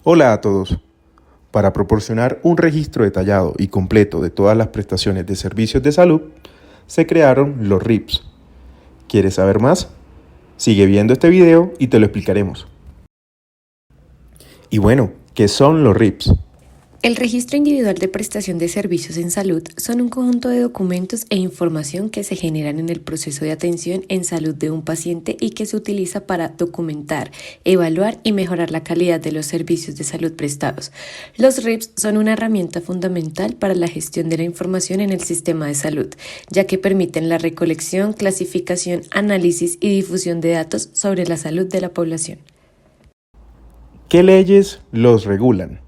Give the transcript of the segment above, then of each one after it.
Hola a todos. Para proporcionar un registro detallado y completo de todas las prestaciones de servicios de salud, se crearon los RIPS. ¿Quieres saber más? Sigue viendo este video y te lo explicaremos. Y bueno, ¿qué son los RIPS? El Registro Individual de Prestación de Servicios en Salud son un conjunto de documentos e información que se generan en el proceso de atención en salud de un paciente y que se utiliza para documentar, evaluar y mejorar la calidad de los servicios de salud prestados. Los RIPS son una herramienta fundamental para la gestión de la información en el sistema de salud, ya que permiten la recolección, clasificación, análisis y difusión de datos sobre la salud de la población. ¿Qué leyes los regulan?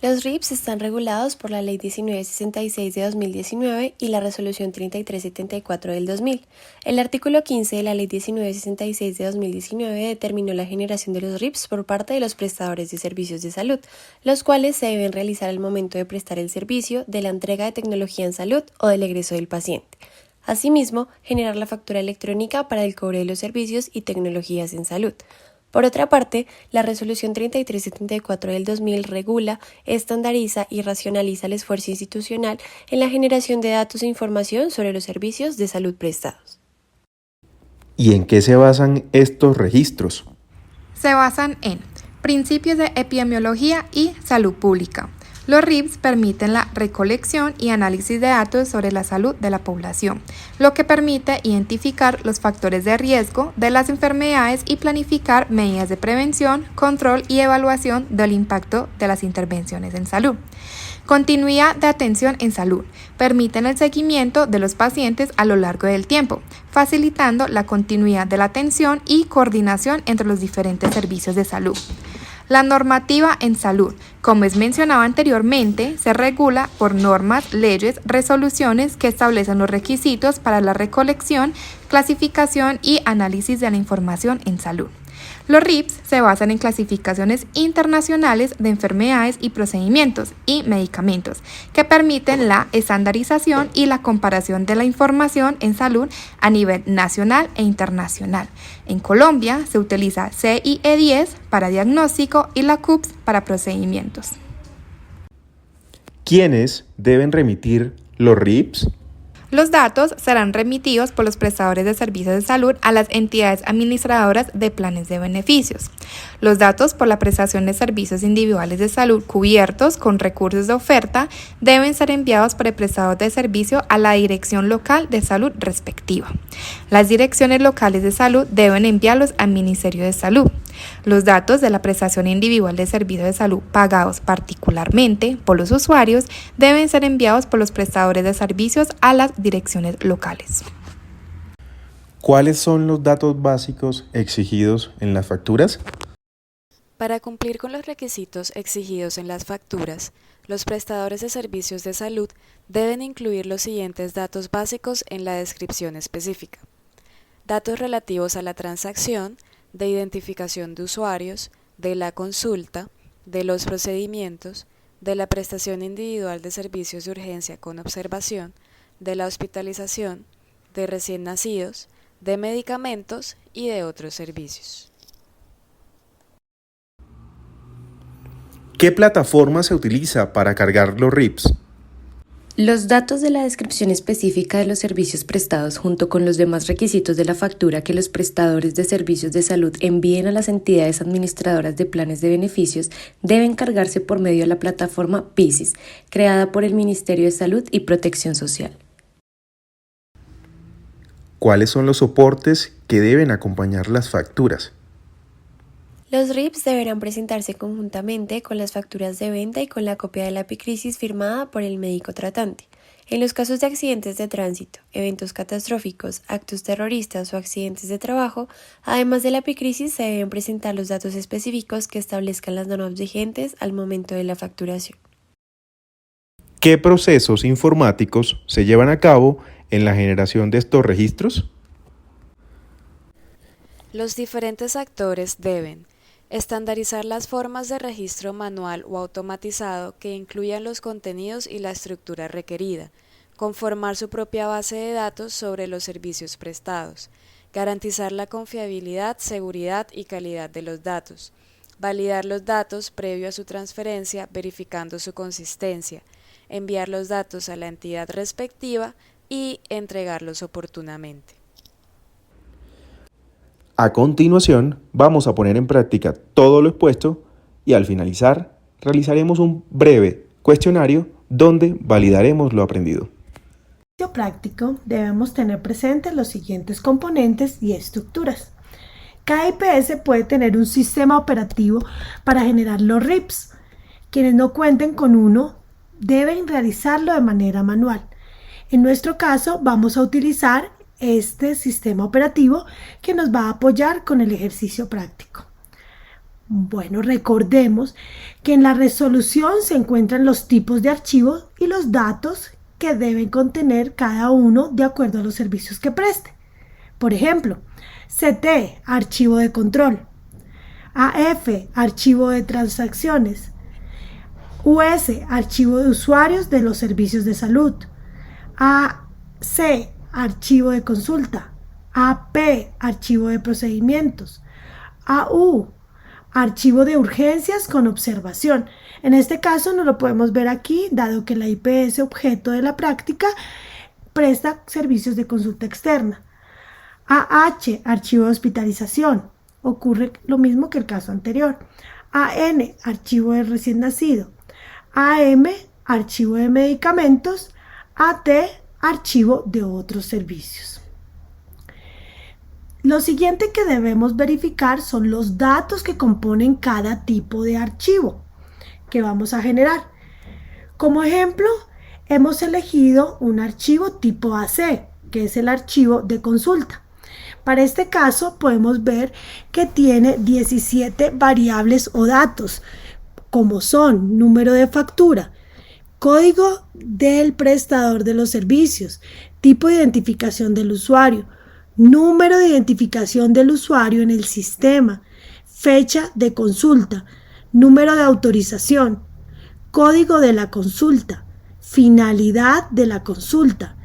Los RIPS están regulados por la Ley 1966 de 2019 y la Resolución 3374 del 2000. El artículo 15 de la Ley 1966 de 2019 determinó la generación de los RIPS por parte de los prestadores de servicios de salud, los cuales se deben realizar al momento de prestar el servicio, de la entrega de tecnología en salud o del egreso del paciente. Asimismo, generar la factura electrónica para el cobro de los servicios y tecnologías en salud. Por otra parte, la Resolución 3374 del 2000 regula, estandariza y racionaliza el esfuerzo institucional en la generación de datos e información sobre los servicios de salud prestados. ¿Y en qué se basan estos registros? Se basan en principios de epidemiología y salud pública. Los RIPS permiten la recolección y análisis de datos sobre la salud de la población, lo que permite identificar los factores de riesgo de las enfermedades y planificar medidas de prevención, control y evaluación del impacto de las intervenciones en salud. Continuidad de atención en salud. Permiten el seguimiento de los pacientes a lo largo del tiempo, facilitando la continuidad de la atención y coordinación entre los diferentes servicios de salud. La normativa en salud, como es mencionado anteriormente, se regula por normas, leyes, resoluciones que establecen los requisitos para la recolección, clasificación y análisis de la información en salud. Los RIPS se basan en clasificaciones internacionales de enfermedades y procedimientos y medicamentos que permiten la estandarización y la comparación de la información en salud a nivel nacional e internacional. En Colombia se utiliza CIE-10 para diagnóstico y la CUPS para procedimientos. ¿Quiénes deben remitir los RIPS? Los datos serán remitidos por los prestadores de servicios de salud a las entidades administradoras de planes de beneficios. Los datos por la prestación de servicios individuales de salud cubiertos con recursos de oferta deben ser enviados por el prestador de servicio a la dirección local de salud respectiva. Las direcciones locales de salud deben enviarlos al Ministerio de Salud. Los datos de la prestación individual de servicios de salud pagados particularmente por los usuarios deben ser enviados por los prestadores de servicios a las direcciones locales. ¿Cuáles son los datos básicos exigidos en las facturas? Para cumplir con los requisitos exigidos en las facturas, los prestadores de servicios de salud deben incluir los siguientes datos básicos en la descripción específica: datos relativos a la transacción, de identificación de usuarios, de la consulta, de los procedimientos, de la prestación individual de servicios de urgencia con observación, de la hospitalización, de recién nacidos, de medicamentos y de otros servicios. ¿Qué plataforma se utiliza para cargar los RIPS? Los datos de la descripción específica de los servicios prestados junto con los demás requisitos de la factura que los prestadores de servicios de salud envíen a las entidades administradoras de planes de beneficios deben cargarse por medio de la plataforma PISIS, creada por el Ministerio de Salud y Protección Social. ¿Cuáles son los soportes que deben acompañar las facturas? Los RIPS deberán presentarse conjuntamente con las facturas de venta y con la copia de la epicrisis firmada por el médico tratante. En los casos de accidentes de tránsito, eventos catastróficos, actos terroristas o accidentes de trabajo, además de la epicrisis se deben presentar los datos específicos que establezcan las normas vigentes al momento de la facturación. ¿Qué procesos informáticos se llevan a cabo en la generación de estos registros? Los diferentes actores deben estandarizar las formas de registro manual o automatizado que incluyan los contenidos y la estructura requerida, conformar su propia base de datos sobre los servicios prestados, garantizar la confiabilidad, seguridad y calidad de los datos, validar los datos previo a su transferencia verificando su consistencia, enviar los datos a la entidad respectiva y entregarlos oportunamente. A continuación, vamos a poner en práctica todo lo expuesto y al finalizar, realizaremos un breve cuestionario donde validaremos lo aprendido. En el práctico debemos tener presentes los siguientes componentes y estructuras. Cada IPS puede tener un sistema operativo para generar los RIPs. Quienes no cuenten con uno deben realizarlo de manera manual. En nuestro caso vamos a utilizar este sistema operativo que nos va a apoyar con el ejercicio práctico. Bueno, recordemos que en la resolución se encuentran los tipos de archivos y los datos que deben contener cada uno de acuerdo a los servicios que preste. Por ejemplo, CT, archivo de control, AF, archivo de transacciones, US, archivo de usuarios de los servicios de salud, AC, archivo de consulta, AP, archivo de procedimientos, AU, archivo de urgencias con observación. En este caso no lo podemos ver aquí, dado que la IPS objeto de la práctica presta servicios de consulta externa. AH, archivo de hospitalización. Ocurre lo mismo que el caso anterior. AN, archivo de recién nacido. AM, archivo de medicamentos. AT, archivo de otros servicios. Lo siguiente que debemos verificar son los datos que componen cada tipo de archivo que vamos a generar. Como ejemplo, hemos elegido un archivo tipo AC, que es el archivo de consulta. Para este caso podemos ver que tiene 17 variables o datos, como son número de factura, código del prestador de los servicios, tipo de identificación del usuario, número de identificación del usuario en el sistema, fecha de consulta, número de autorización, código de la consulta, finalidad de la consulta,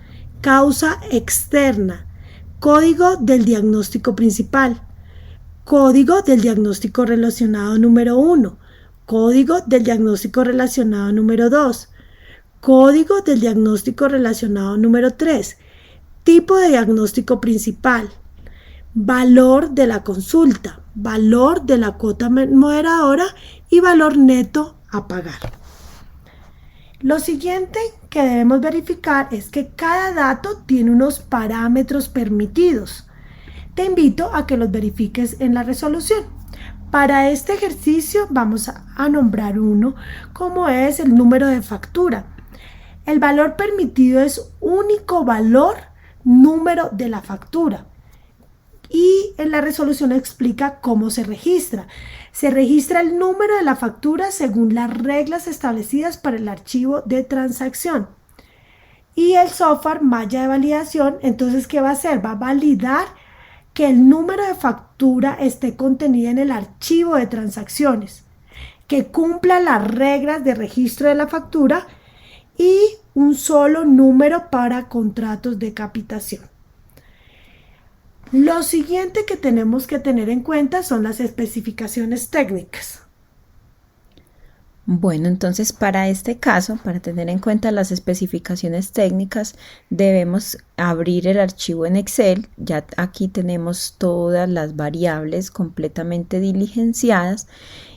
causa externa, código del diagnóstico principal, código del diagnóstico relacionado número 1, código del diagnóstico relacionado número 2, código del diagnóstico relacionado número 3, tipo de diagnóstico principal, valor de la consulta, valor de la cuota moderadora y valor neto a pagar. Lo siguiente que debemos verificar es que cada dato tiene unos parámetros permitidos. Te invito a que los verifiques en la resolución. Para este ejercicio vamos a nombrar uno, como es el número de factura. El valor permitido es único valor número de la factura. Y en la resolución explica cómo se registra. Se registra el número de la factura según las reglas establecidas para el archivo de transacción. Y el software malla de validación, entonces, ¿qué va a hacer? Va a validar que el número de factura esté contenido en el archivo de transacciones, que cumpla las reglas de registro de la factura y un solo número para contratos de capitación. Lo siguiente que tenemos que tener en cuenta son las especificaciones técnicas. Bueno, entonces para este caso, para tener en cuenta las especificaciones técnicas, debemos abrir el archivo en Excel. Ya aquí tenemos todas las variables completamente diligenciadas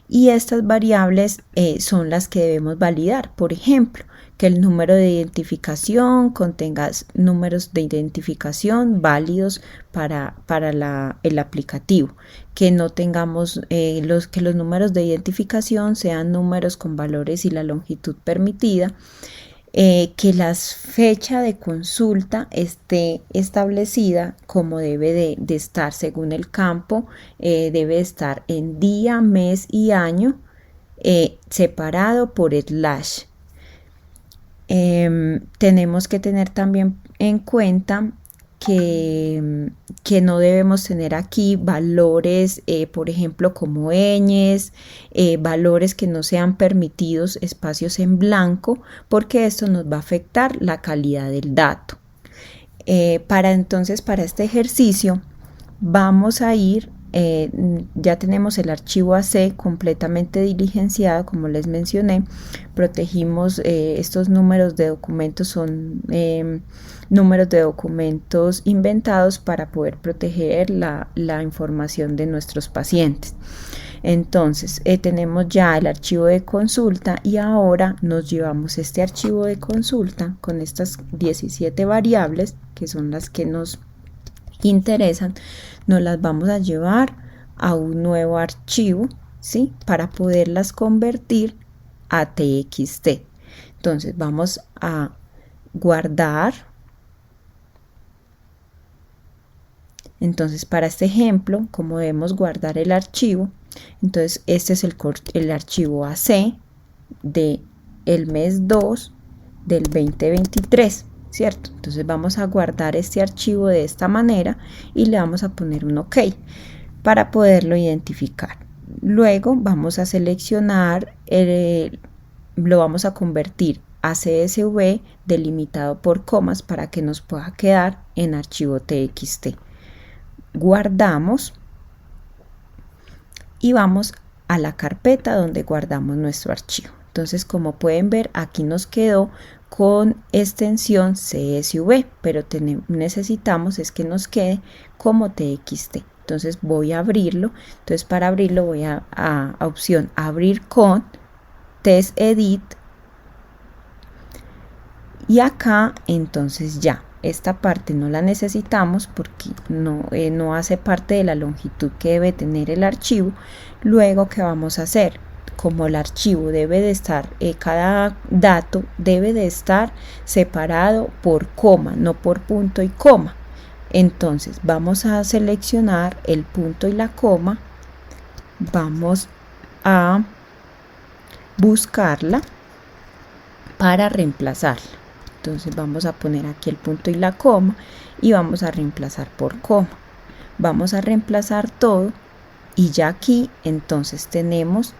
y estas variables son las que debemos validar. Por ejemplo, que el número de identificación contenga números de identificación válidos para el aplicativo, que no tengamos que los números de identificación sean números con valores y la longitud permitida, que la fecha de consulta esté establecida como debe de estar según el campo, debe estar en día, mes y año, separado por slash. Tenemos que tener también en cuenta que no debemos tener aquí valores, por ejemplo, como ñes, valores que no sean permitidos, espacios en blanco, porque esto nos va a afectar la calidad del dato. Para este ejercicio vamos a ir ya tenemos el archivo AC completamente diligenciado, como les mencioné. Protegimos estos números de documentos, son números de documentos inventados para poder proteger la información de nuestros pacientes. Entonces tenemos ya el archivo de consulta y ahora nos llevamos este archivo de consulta con estas 17 variables que son las que nos interesan, nos las vamos a llevar a un nuevo archivo, ¿sí? Para poderlas convertir a TXT. Entonces vamos a guardar. Entonces para este ejemplo, como debemos guardar el archivo, entonces este es el archivo AC de el mes 2 del 2023, ¿cierto? Entonces vamos a guardar este archivo de esta manera y le vamos a poner un OK para poderlo identificar. Luego vamos a seleccionar, lo vamos a convertir a CSV delimitado por comas para que nos pueda quedar en archivo TXT. Guardamos y vamos a la carpeta donde guardamos nuestro archivo. Entonces, como pueden ver, aquí nos quedó con extensión CSV, pero necesitamos es que nos quede como TXT. Entonces voy a abrirlo. Entonces para abrirlo voy a opción abrir con TextEdit y acá entonces ya esta parte no la necesitamos porque no hace parte de la longitud que debe tener el archivo. Luego, ¿qué vamos a hacer? Como el archivo debe de estar, cada dato debe de estar separado por coma, no por punto y coma. Entonces vamos a seleccionar el punto y la coma, vamos a buscarla para reemplazarla. Entonces vamos a poner aquí el punto y la coma y vamos a reemplazar por coma. Vamos a reemplazar todo y ya aquí entonces tenemos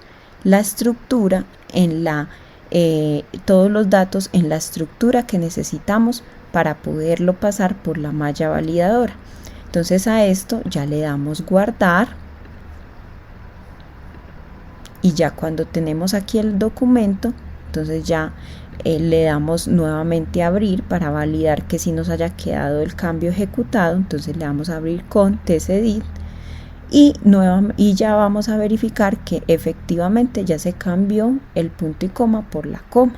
la estructura en todos los datos en la estructura que necesitamos para poderlo pasar por la malla validadora. Entonces a esto ya le damos guardar y ya cuando tenemos aquí el documento, entonces ya le damos nuevamente a abrir para validar que sí nos haya quedado el cambio ejecutado. Entonces le damos a abrir con TextEdit y ya vamos a verificar que efectivamente ya se cambió el punto y coma por la coma.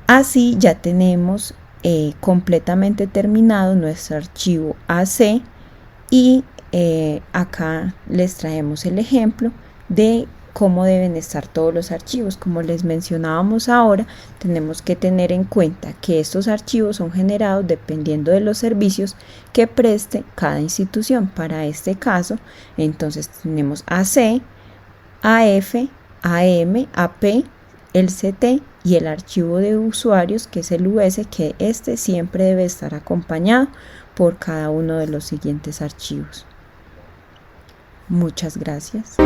Así ya tenemos completamente terminado nuestro archivo AC y acá les traemos el ejemplo de cómo deben estar todos los archivos. Como les mencionábamos ahora, tenemos que tener en cuenta que estos archivos son generados dependiendo de los servicios que preste cada institución. Para este caso, entonces tenemos AC, AF, AM, AP, el CT y el archivo de usuarios, que es el US, que este siempre debe estar acompañado por cada uno de los siguientes archivos. Muchas gracias.